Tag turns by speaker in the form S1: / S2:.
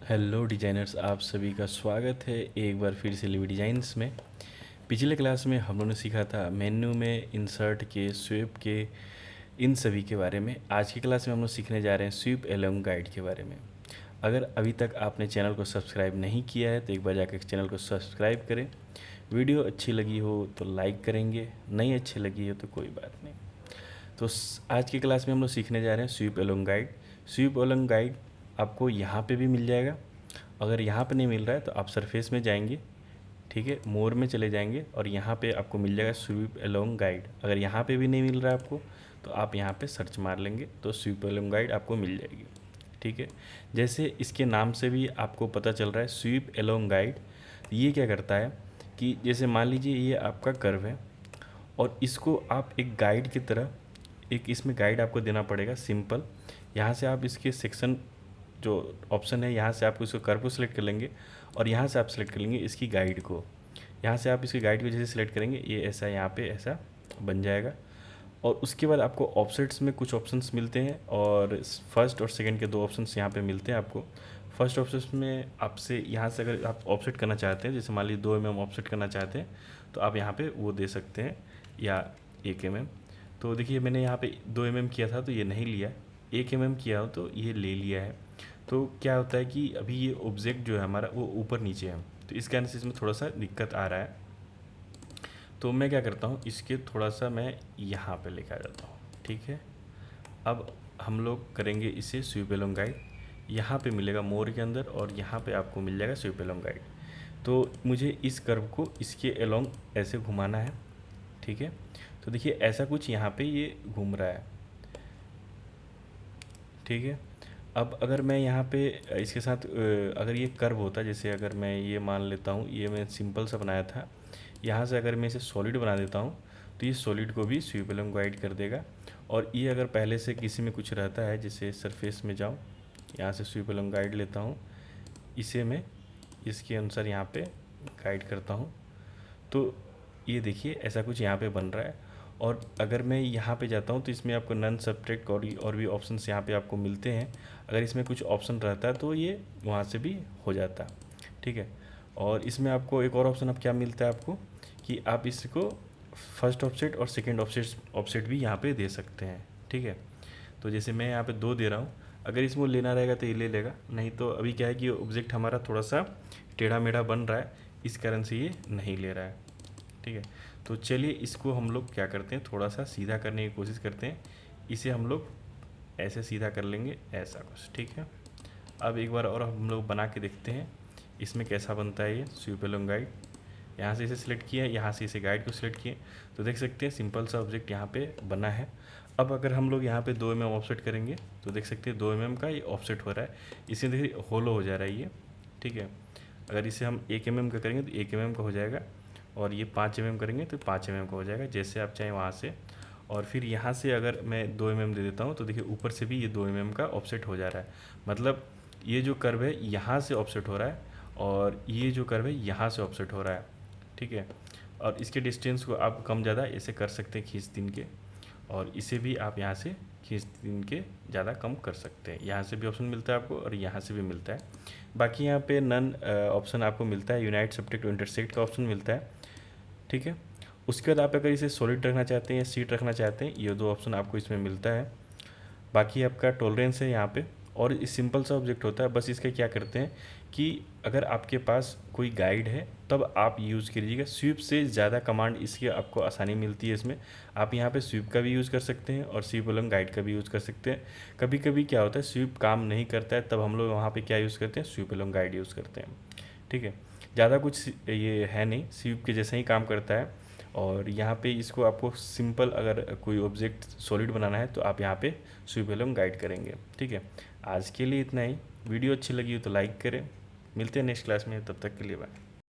S1: Hello designers, आप सभी का स्वागत है एक बार फिर से लिवी डिज़ाइंस में। पिछले क्लास में हम लोगों ने सीखा था मेन्यू में इंसर्ट के, स्वीप के, इन सभी के बारे में। आज की क्लास में हम लोग सीखने जा रहे हैं स्वीप एलोंग गाइड के बारे में। अगर अभी तक आपने चैनल को सब्सक्राइब नहीं किया है तो एक बार जाकर चैनल को सब्सक्राइब करें। वीडियो अच्छी लगी हो तो लाइक करेंगे, नहीं अच्छी लगी हो तो कोई बात नहीं। तो आज की क्लास में हम लोग सीखने जा रहे हैं sweep along guide. Sweep along guide आपको यहाँ पे भी मिल जाएगा। अगर यहाँ पे नहीं मिल रहा है तो आप सरफेस में जाएंगे, ठीक है, मोर में चले जाएंगे और यहाँ पे आपको मिल जाएगा स्वीप एलोंग गाइड। अगर यहाँ पे भी नहीं मिल रहा है आपको तो आप यहाँ पे सर्च मार लेंगे तो स्वीप एलोंग गाइड आपको मिल जाएगी, ठीक है। जैसे इसके नाम से भी आपको पता चल रहा है स्वीप एलोंग गाइड। ये क्या करता है कि जैसे मान लीजिए ये आपका कर्व है और इसको आप एक गाइड की तरह, एक इसमें गाइड आपको देना पड़ेगा सिंपल। यहाँ से आप इसके सेक्शन जो ऑप्शन है यहाँ से आप इसको कर्व को सिलेक्ट कर लेंगे और यहाँ से आप सिलेक्ट कर लेंगे इसकी गाइड को। यहाँ से आप इसकी गाइड को जैसे सिलेक्ट करेंगे ये ऐसा यहाँ पे ऐसा बन जाएगा। और उसके बाद आपको ऑफसेट्स में कुछ ऑप्शंस मिलते हैं और फर्स्ट और सेकंड के दो ऑप्शंस यहाँ पे मिलते हैं आपको। फर्स्ट ऑप्शन में आपसे यहाँ से अगर आप ऑफसेट करना चाहते हैं, जैसे मान लीजिए 2 mm ऑफसेट करना चाहते हैं तो आप यहाँ पे वो दे सकते हैं, या 1 mm। तो देखिए मैंने यहाँ पे 2 mm किया था तो ये नहीं लिया, 1 mm किया हो तो ये ले लिया है। तो क्या होता है कि अभी ये ऑब्जेक्ट जो है हमारा वो ऊपर नीचे है, तो इस कारण से इसमें थोड़ा सा दिक्कत आ रहा है। तो मैं क्या करता हूँ, इसके थोड़ा सा मैं यहाँ पे लेके आ जाता हूँ, ठीक है। अब हम लोग करेंगे इसे स्वीप एलोंग गाइड। यहाँ पे मिलेगा मोर के अंदर और यहाँ पे आपको मिल जाएगा स्वीप एलोंग गाइड। तो मुझे इस कर्व को इसके एलोंग ऐसे घुमाना है, ठीक है। तो देखिए ऐसा कुछ यहाँ पे ये घूम रहा है, ठीक है। अब अगर मैं यहाँ पे इसके साथ अगर ये कर्व होता, जैसे अगर मैं ये मान लेता हूँ, ये मैं सिंपल सा बनाया था, यहाँ से अगर मैं इसे सॉलिड बना देता हूँ तो ये सॉलिड को भी स्वीप एलोंग गाइड कर देगा। और ये अगर पहले से किसी में कुछ रहता है, जैसे सरफेस में जाऊँ, यहाँ से स्वीप एलोंग गाइड लेता हूँ, इसे मैं इसके अनुसार यहाँ पे गाइड करता हूँ, तो ये देखिए ऐसा कुछ यहाँ पे बन रहा है। और अगर मैं यहाँ पे जाता हूँ तो इसमें आपको नन सब्ट्रैक्ट और भी ऑप्शंस यहाँ पे आपको मिलते हैं। अगर इसमें कुछ ऑप्शन रहता है तो ये वहाँ से भी हो जाता, ठीक है। और इसमें आपको एक और ऑप्शन अब क्या मिलता है आपको कि आप इसको फर्स्ट ऑफसेट और सेकेंड ऑफसेट भी यहाँ पे दे सकते हैं, ठीक है। तो जैसे मैं यहाँ पे 2 दे रहा हूँ, अगर इसमें लेना रहेगा तो ये ले लेगा, नहीं तो अभी क्या है कि ऑब्जेक्ट हमारा थोड़ा सा टेढ़ा मेढ़ा बन रहा है, इस कारण से ये नहीं ले रहा है, ठीक है। तो चलिए इसको हम लोग क्या करते हैं, थोड़ा सा सीधा करने की कोशिश करते हैं। इसे हम लोग ऐसे सीधा कर लेंगे, ऐसा कुछ, ठीक है। अब एक बार और हम लोग बना के देखते हैं इसमें कैसा बनता है ये स्वीप एलोंग गाइड। यहाँ से इसे सिलेक्ट किया, यहाँ से इसे गाइड को सिलेक्ट किए, तो देख सकते हैं सिंपल सा ऑब्जेक्ट यहाँ पे बना है। अब अगर हम लोग यहाँ पे 2 mm ऑफसेट करेंगे तो देख सकते हैं 2 mm का ये ऑफसेट हो रहा है, इसे देखिए होलो हो जा रहा है ये, ठीक है। अगर इसे हम 1 mm का करेंगे तो 1 mm का हो जाएगा, और ये 5 mm करेंगे तो 5 mm का हो जाएगा, जैसे आप चाहें वहाँ से। और फिर यहाँ से अगर मैं 2 mm दे देता हूँ तो देखिए ऊपर से भी ये 2 mm का ऑफसेट हो जा रहा है। मतलब ये जो कर्व है यहाँ से ऑफसेट हो रहा है और ये जो कर्व है यहाँ से ऑफसेट हो रहा है, ठीक है। और इसके डिस्टेंस को आप कम ज़्यादा ऐसे कर सकते हैं खींच तीन के, और इसे भी आप यहाँ से खींच तीन के ज़्यादा कम कर सकते हैं। यहाँ से भी ऑप्शन मिलता है आपको और यहाँ से भी मिलता है। बाकी यहाँ पे नन ऑप्शन आपको मिलता है, यूनाइट सब्ट्रैक्ट और इंटरसेक्ट का ऑप्शन मिलता है, ठीक है। उसके बाद आप अगर इसे सॉलिड रखना चाहते हैं या सीट रखना चाहते हैं, ये 2 ऑप्शन आपको इसमें मिलता है। बाकी आपका टॉलरेंस है यहाँ पे, और इस सिंपल सा ऑब्जेक्ट होता है। बस इसका क्या करते हैं कि अगर आपके पास कोई गाइड है तब आप यूज़ कीजिएगा। स्वीप से ज़्यादा कमांड इसकी आपको आसानी मिलती है इसमें। आप यहाँ पे स्वीप का भी यूज़ कर सकते हैं और स्वीप एलोंग गाइड का भी यूज़ कर सकते हैं। कभी कभी क्या होता है स्वीप काम नहीं करता है, तब हम लोग वहाँ पे क्या यूज़ करते हैं, स्वीप एलोंग गाइड यूज़ करते हैं, ठीक है। ज़्यादा कुछ ये है नहीं, स्वीप के जैसा ही काम करता है। और यहाँ पे इसको आपको सिंपल अगर कोई ऑब्जेक्ट सॉलिड बनाना है तो आप यहाँ पे स्वीप एलोंग गाइड करेंगे, ठीक है। आज के लिए इतना ही। वीडियो अच्छी लगी हो तो लाइक करें। मिलते हैं नेक्स्ट क्लास में, तब तक के लिए बाय।